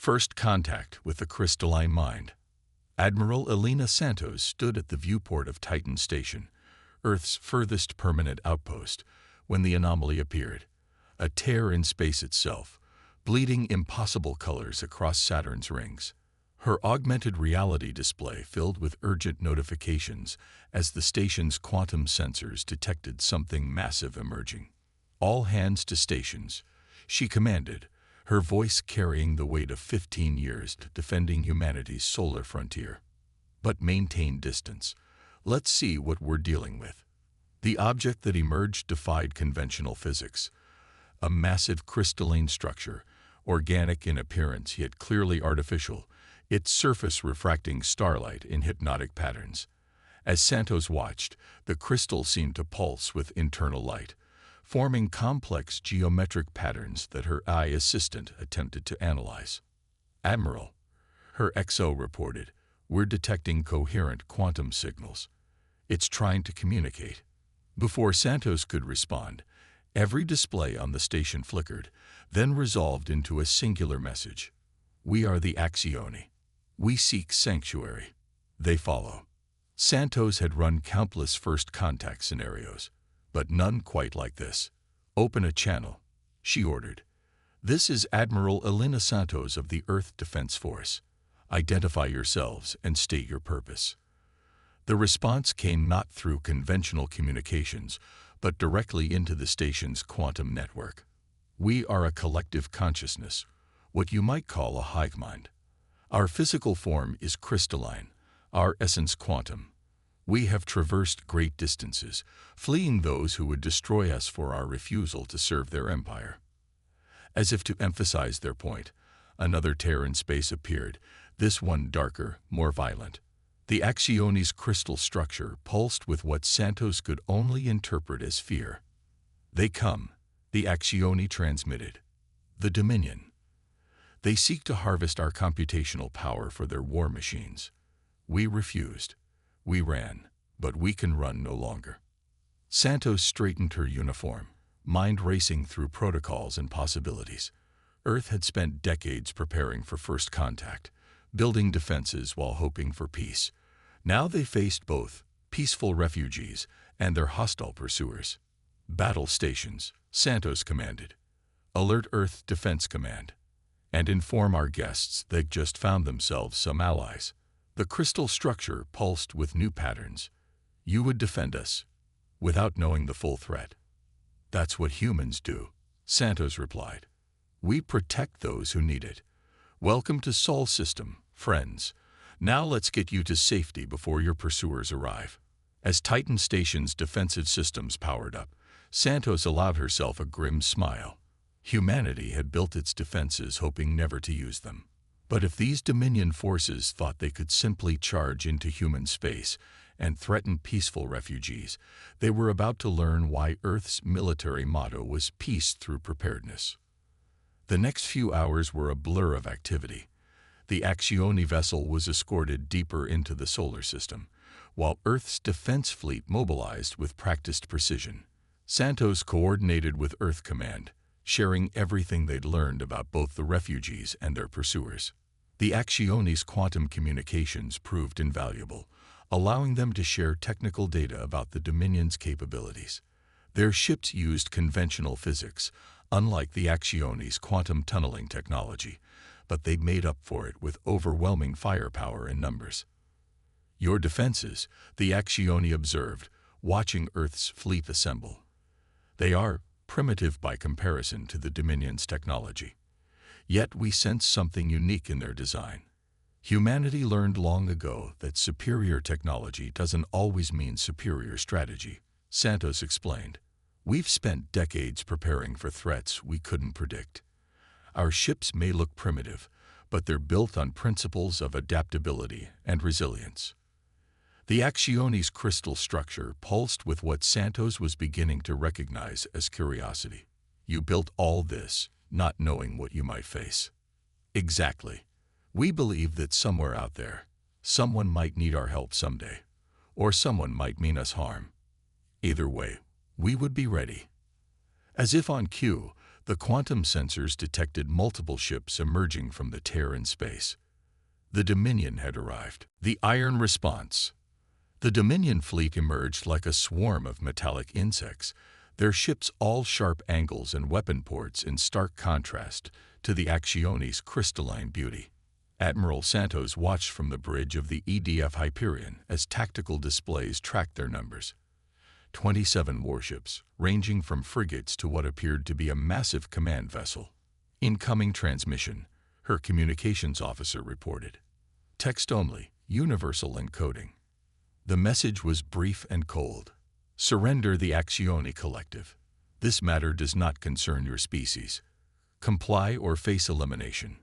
First contact with the crystalline mind. Admiral Elena Santos stood at the viewport of Titan Station, Earth's furthest permanent outpost, when the anomaly appeared. A tear in space itself, bleeding impossible colors across Saturn's rings. Her augmented reality display filled with urgent notifications as the station's quantum sensors detected something massive emerging. "All hands to stations," she commanded, her voice carrying the weight of 15 years defending humanity's solar frontier. "But maintain distance. Let's see what we're dealing with." The object that emerged defied conventional physics. A massive crystalline structure, organic in appearance yet clearly artificial, its surface refracting starlight in hypnotic patterns. As Santos watched, the crystal seemed to pulse with internal light, forming complex geometric patterns that her eye assistant attempted to analyze. "Admiral," her XO reported, "we're detecting coherent quantum signals. It's trying to communicate." Before Santos could respond, every display on the station flickered, then resolved into a singular message. "We are the Axioni. We seek sanctuary. They follow." Santos had run countless first contact scenarios, but none quite like this. "Open a channel," she ordered. "This is Admiral Elena Santos of the Earth Defense Force. Identify yourselves and state your purpose." The response came not through conventional communications, but directly into the station's quantum network. "We are a collective consciousness, what you might call a hive mind. Our physical form is crystalline, our essence quantum. We have traversed great distances, fleeing those who would destroy us for our refusal to serve their empire." As if to emphasize their point, another tear in space appeared, this one darker, more violent. The Axioni's crystal structure pulsed with what Santos could only interpret as fear. "They come," the Axioni transmitted. "The Dominion. They seek to harvest our computational power for their war machines. We refused. We ran, but we can run no longer." Santos straightened her uniform, mind racing through protocols and possibilities. Earth had spent decades preparing for first contact, building defenses while hoping for peace. Now they faced both peaceful refugees and their hostile pursuers. "Battle stations," Santos commanded. "Alert Earth Defense Command. And inform our guests they've just found themselves some allies." The crystal structure pulsed with new patterns. "You would defend us, without knowing the full threat." "That's what humans do," Santos replied. "We protect those who need it. Welcome to Sol System, friends. Now let's get you to safety before your pursuers arrive." As Titan Station's defensive systems powered up, Santos allowed herself a grim smile. Humanity had built its defenses hoping never to use them. But if these Dominion forces thought they could simply charge into human space and threaten peaceful refugees, they were about to learn why Earth's military motto was peace through preparedness. The next few hours were a blur of activity. The Axioni vessel was escorted deeper into the solar system, while Earth's defense fleet mobilized with practiced precision. Santos coordinated with Earth Command, sharing everything they'd learned about both the refugees and their pursuers. The Axioni's quantum communications proved invaluable, allowing them to share technical data about the Dominion's capabilities. Their ships used conventional physics, unlike the Axioni's quantum tunneling technology, but they made up for it with overwhelming firepower in numbers. "Your defenses," the Axioni observed, watching Earth's fleet assemble. "They are primitive by comparison to the Dominion's technology. Yet we sense something unique in their design. Humanity learned long ago that superior technology doesn't always mean superior strategy," Santos explained. "We've spent decades preparing for threats we couldn't predict. Our ships may look primitive, but they're built on principles of adaptability and resilience." The Axioni's crystal structure pulsed with what Santos was beginning to recognize as curiosity. "You built all this, not knowing what you might face." "Exactly. We believe that somewhere out there, someone might need our help someday, or someone might mean us harm. Either way, we would be ready." As if on cue, The quantum sensors detected multiple ships emerging from the tear in space. The Dominion had arrived. The iron response. The Dominion fleet emerged like a swarm of metallic insects, their ships all sharp angles and weapon ports in stark contrast to the Accione's crystalline beauty. Admiral Santos watched from the bridge of the EDF Hyperion as tactical displays tracked their numbers. 27 warships, ranging from frigates to what appeared to be a massive command vessel. Incoming transmission, her communications officer reported. Text only, universal encoding. The message was brief and cold. Surrender the Accione Collective. This matter does not concern your species. Comply or face elimination.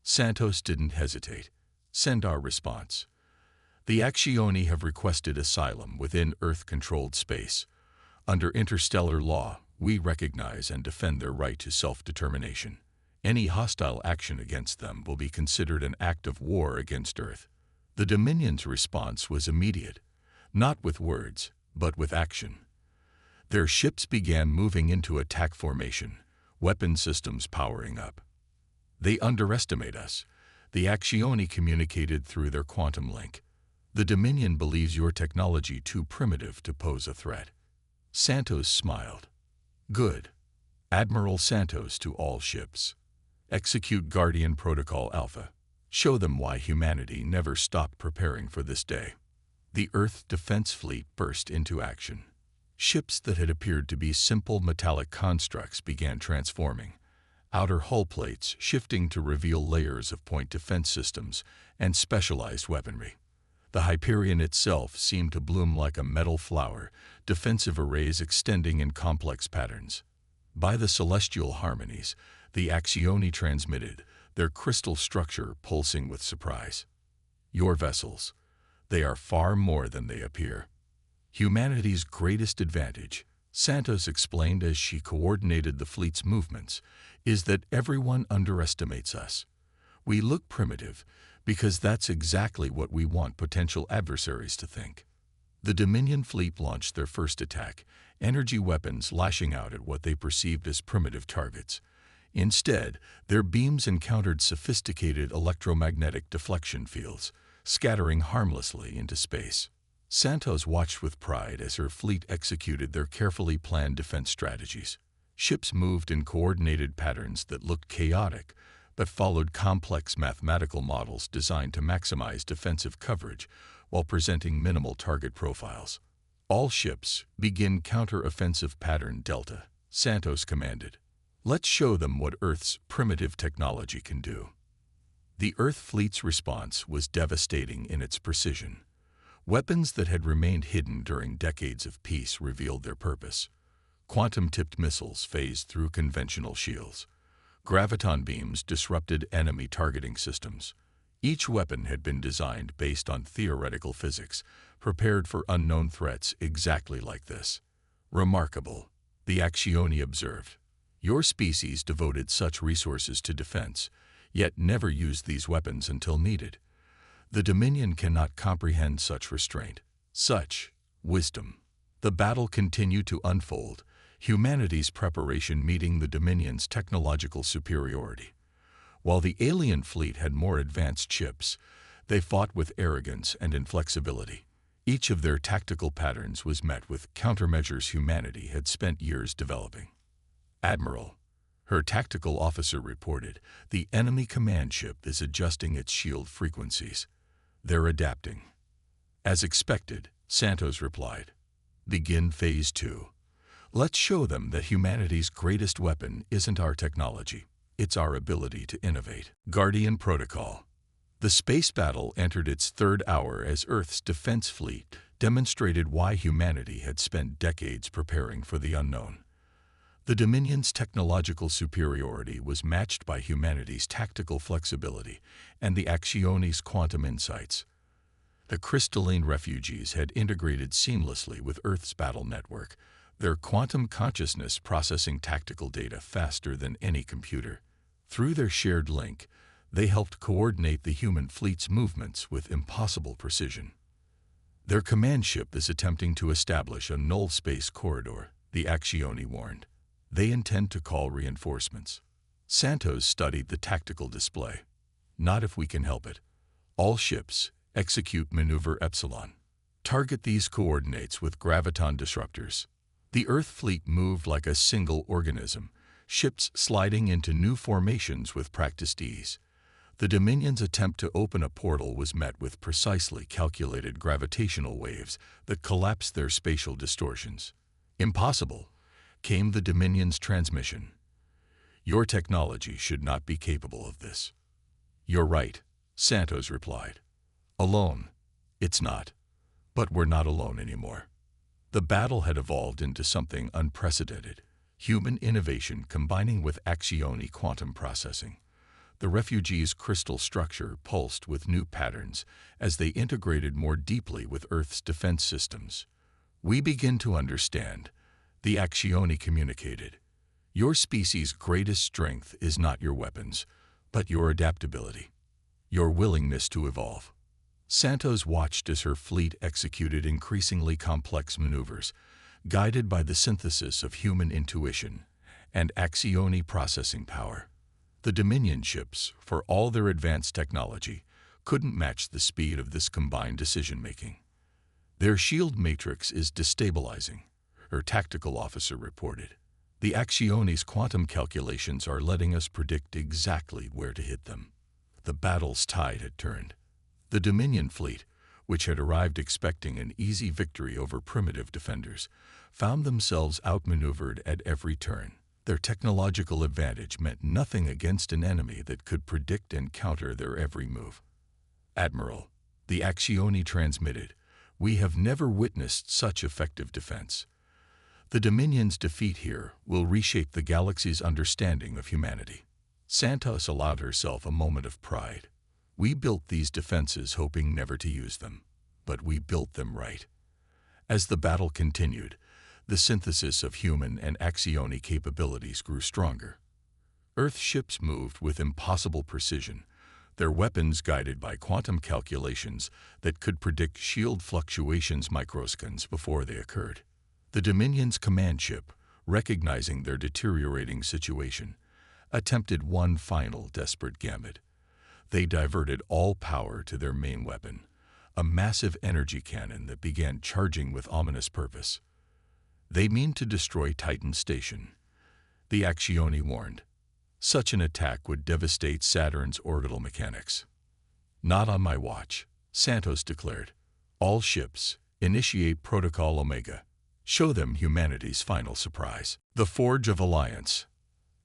Santos didn't hesitate. Send our response. The Accione have requested asylum within Earth-controlled space. Under interstellar law, we recognize and defend their right to self-determination. Any hostile action against them will be considered an act of war against Earth. The Dominion's response was immediate, not with words, but with action. Their ships began moving into attack formation, weapon systems powering up. They underestimate us. The Accione communicated through their quantum link. The Dominion believes your technology too primitive to pose a threat. Santos smiled. Good. Admiral Santos to all ships. Execute Guardian Protocol Alpha. Show them why humanity never stopped preparing for this day. The Earth Defense Fleet burst into action. Ships that had appeared to be simple metallic constructs began transforming, outer hull plates shifting to reveal layers of point defense systems and specialized weaponry. The Hyperion itself seemed to bloom like a metal flower, defensive arrays extending in complex patterns. By the celestial harmonies, the Accione transmitted, their crystal structure pulsing with surprise. Your vessels, they are far more than they appear. Humanity's greatest advantage, Santos explained as she coordinated the fleet's movements, is that everyone underestimates us. We look primitive because that's exactly what we want potential adversaries to think. The Dominion fleet launched their first attack, energy weapons lashing out at what they perceived as primitive targets. Instead, their beams encountered sophisticated electromagnetic deflection fields, scattering harmlessly into space. Santos watched with pride as her fleet executed their carefully planned defense strategies. Ships moved in coordinated patterns that looked chaotic, but followed complex mathematical models designed to maximize defensive coverage while presenting minimal target profiles. All ships begin counter-offensive pattern Delta, Santos commanded. Let's show them what Earth's primitive technology can do. The Earth fleet's response was devastating in its precision. Weapons that had remained hidden during decades of peace revealed their purpose. Quantum-tipped missiles phased through conventional shields. Graviton beams disrupted enemy targeting systems. Each weapon had been designed based on theoretical physics, prepared for unknown threats exactly like this. Remarkable, the Accione observed. Your species devoted such resources to defense, yet never used these weapons until needed. The Dominion cannot comprehend such restraint, such wisdom. The battle continued to unfold, humanity's preparation meeting the Dominion's technological superiority. While the alien fleet had more advanced ships, they fought with arrogance and inflexibility. Each of their tactical patterns was met with countermeasures humanity had spent years developing. Admiral, her tactical officer reported, the enemy command ship is adjusting its shield frequencies. They're adapting. As expected, Santos replied. Begin Phase 2. Let's show them that humanity's greatest weapon isn't our technology, it's our ability to innovate. Guardian Protocol. The space battle entered its third hour as Earth's defense fleet demonstrated why humanity had spent decades preparing for the unknown. The Dominion's technological superiority was matched by humanity's tactical flexibility and the Accione's quantum insights. The crystalline refugees had integrated seamlessly with Earth's battle network, their quantum consciousness processing tactical data faster than any computer. Through their shared link, they helped coordinate the human fleet's movements with impossible precision. Their command ship is attempting to establish a null space corridor, the Accione warned. They intend to call reinforcements. Santos studied the tactical display. Not if we can help it. All ships, execute maneuver Epsilon. Target these coordinates with graviton disruptors. The Earth fleet moved like a single organism, ships sliding into new formations with practiced ease. The Dominion's attempt to open a portal was met with precisely calculated gravitational waves that collapsed their spatial distortions. Impossible, came the Dominion's transmission. Your technology should not be capable of this. You're right, Santos replied. Alone, it's not. But we're not alone anymore. The battle had evolved into something unprecedented, human innovation combining with Axioni quantum processing. The refugees' crystal structure pulsed with new patterns as they integrated more deeply with Earth's defense systems. We begin to understand, the Axioni communicated. Your species' greatest strength is not your weapons, but your adaptability, your willingness to evolve. Santos watched as her fleet executed increasingly complex maneuvers, guided by the synthesis of human intuition and Axioni processing power. The Dominion ships, for all their advanced technology, couldn't match the speed of this combined decision-making. Their shield matrix is destabilizing, her tactical officer reported. The Axioni's quantum calculations are letting us predict exactly where to hit them. The battle's tide had turned. The Dominion fleet, which had arrived expecting an easy victory over primitive defenders, found themselves outmaneuvered at every turn. Their technological advantage meant nothing against an enemy that could predict and counter their every move. Admiral, the Axioni transmitted, we have never witnessed such effective defense. The Dominion's defeat here will reshape the galaxy's understanding of humanity. Santos allowed herself a moment of pride. We built these defenses hoping never to use them, but we built them right. As the battle continued, the synthesis of human and Axioni capabilities grew stronger. Earth ships moved with impossible precision, their weapons guided by quantum calculations that could predict shield fluctuations microseconds before they occurred. The Dominion's command ship, recognizing their deteriorating situation, attempted one final desperate gambit. They diverted all power to their main weapon, a massive energy cannon that began charging with ominous purpose. They mean to destroy Titan Station, the Axioni warned. Such an attack would devastate Saturn's orbital mechanics. Not on my watch, Santos declared. All ships, initiate Protocol Omega. Show them humanity's final surprise. The Forge of Alliance.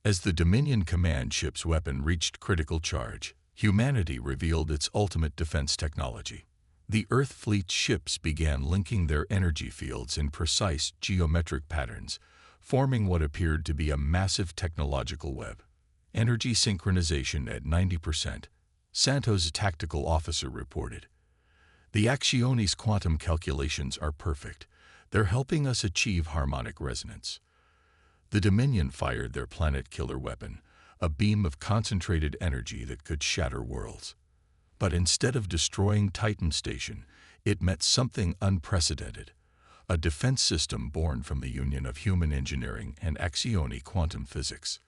As the Dominion command ship's weapon reached critical charge, humanity revealed its ultimate defense technology. The Earth fleet's ships began linking their energy fields in precise geometric patterns, forming what appeared to be a massive technological web. Energy synchronization at 90%, Santos' tactical officer reported. The Axioni's quantum calculations are perfect. They're helping us achieve harmonic resonance. The Dominion fired their planet-killer weapon, a beam of concentrated energy that could shatter worlds. But instead of destroying Titan Station, it met something unprecedented, a defense system born from the union of human engineering and Axioni quantum physics.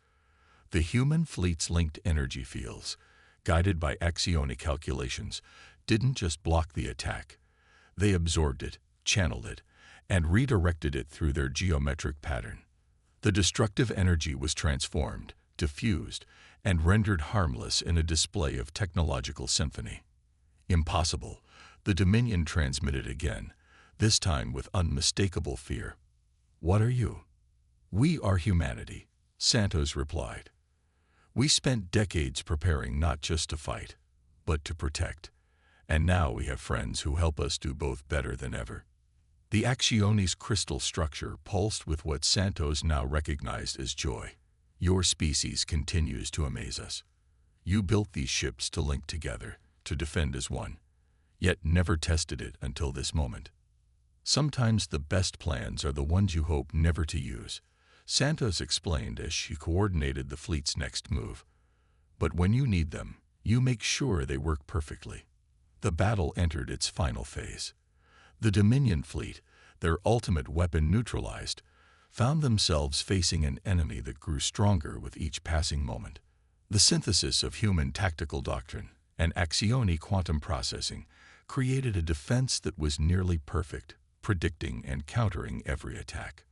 The human fleet's linked energy fields, guided by Axioni calculations, didn't just block the attack. They absorbed it, channeled it, and redirected it through their geometric pattern. The destructive energy was transformed, diffused, and rendered harmless in a display of technological symphony. Impossible, the Dominion transmitted again, this time with unmistakable fear. What are you? We are humanity, Santos replied. We spent decades preparing not just to fight, but to protect. And now we have friends who help us do both better than ever. The Axioni's crystal structure pulsed with what Santos now recognized as joy. Your species continues to amaze us. You built these ships to link together, to defend as one, yet never tested it until this moment. Sometimes the best plans are the ones you hope never to use, Santos explained as she coordinated the fleet's next move. But when you need them, you make sure they work perfectly. The battle entered its final phase. The Dominion fleet, their ultimate weapon neutralized, found themselves facing an enemy that grew stronger with each passing moment. The synthesis of human tactical doctrine and Axioni quantum processing created a defense that was nearly perfect, predicting and countering every attack.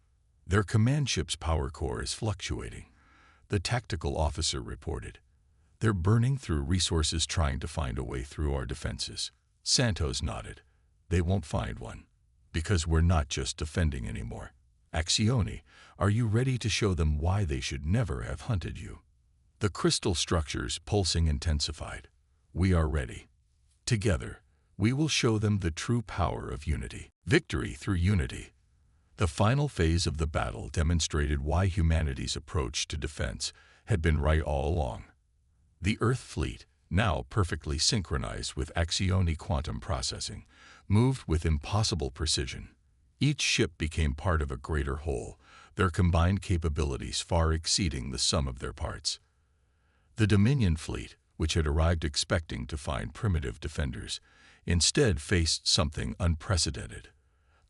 Their command ship's power core is fluctuating, the tactical officer reported. They're burning through resources trying to find a way through our defenses. Santos nodded. They won't find one, because we're not just defending anymore. Axioni, are you ready to show them why they should never have hunted you? The crystal structures pulsing intensified. We are ready. Together, we will show them the true power of unity. Victory through unity. The final phase of the battle demonstrated why humanity's approach to defense had been right all along. The Earth fleet, now perfectly synchronized with Axioni quantum processing, moved with impossible precision. Each ship became part of a greater whole, their combined capabilities far exceeding the sum of their parts. The Dominion fleet, which had arrived expecting to find primitive defenders, instead faced something unprecedented,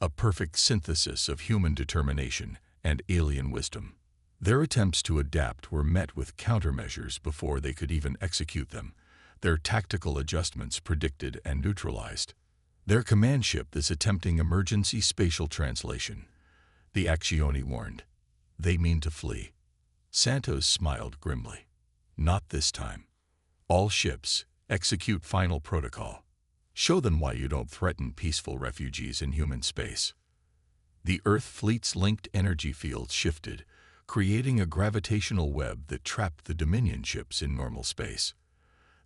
a perfect synthesis of human determination and alien wisdom. Their attempts to adapt were met with countermeasures before they could even execute them, their tactical adjustments predicted and neutralized. Their command ship is attempting emergency spatial translation. The Axioni warned. They mean to flee. Santos smiled grimly. Not this time. All ships, execute final protocol. Show them why you don't threaten peaceful refugees in human space. The Earth fleet's linked energy fields shifted, creating a gravitational web that trapped the Dominion ships in normal space.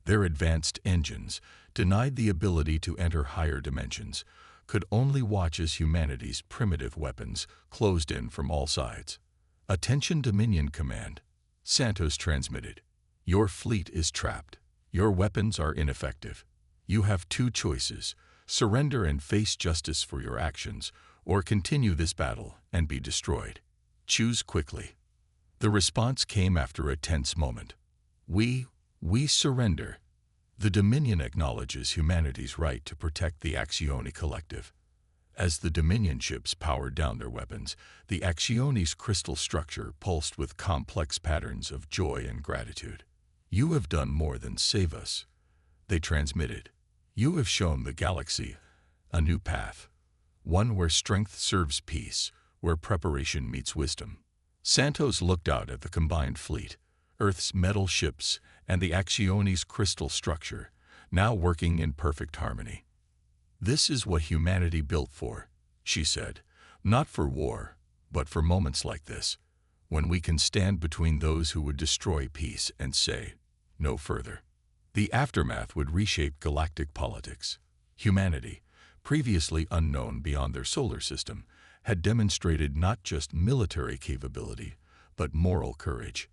Their advanced engines, denied the ability to enter higher dimensions, could only watch as humanity's primitive weapons closed in from all sides. Attention Dominion Command. Santos transmitted. Your fleet is trapped. Your weapons are ineffective. You have two choices: surrender and face justice for your actions, or continue this battle and be destroyed. Choose quickly. The response came after a tense moment. We surrender. The Dominion acknowledges humanity's right to protect the Axioni collective. As the Dominion ships powered down their weapons, the Axioni's crystal structure pulsed with complex patterns of joy and gratitude. You have done more than save us, they transmitted. You have shown the galaxy a new path, one where strength serves peace, where preparation meets wisdom. Santos looked out at the combined fleet, Earth's metal ships and the Axioni's crystal structure, now working in perfect harmony. This is what humanity built for, she said, not for war, but for moments like this, when we can stand between those who would destroy peace and say, no further. The aftermath would reshape galactic politics. Humanity, previously unknown beyond their solar system, had demonstrated not just military capability, but moral courage.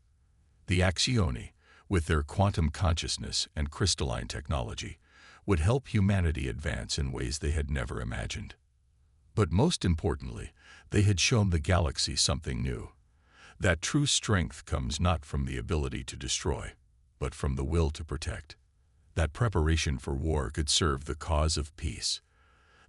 The Axioni, with their quantum consciousness and crystalline technology, would help humanity advance in ways they had never imagined. But most importantly, they had shown the galaxy something new. That true strength comes not from the ability to destroy, but from the will to protect. That preparation for war could serve the cause of peace.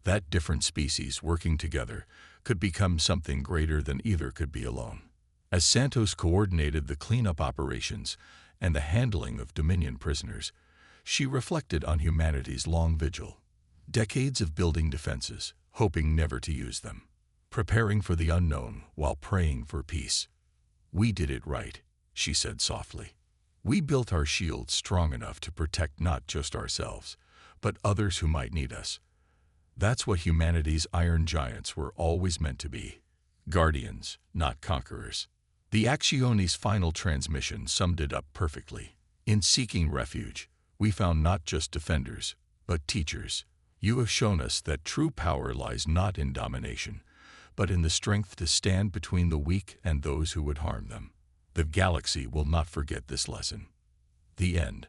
That different species working together could become something greater than either could be alone. As Santos coordinated the cleanup operations and the handling of Dominion prisoners, she reflected on humanity's long vigil. Decades of building defenses, hoping never to use them. Preparing for the unknown while praying for peace. We did it right, she said softly. We built our shields strong enough to protect not just ourselves, but others who might need us. That's what humanity's iron giants were always meant to be. Guardians, not conquerors. The Axioni's final transmission summed it up perfectly. In seeking refuge, we found not just defenders, but teachers. You have shown us that true power lies not in domination, but in the strength to stand between the weak and those who would harm them. The galaxy will not forget this lesson. The end.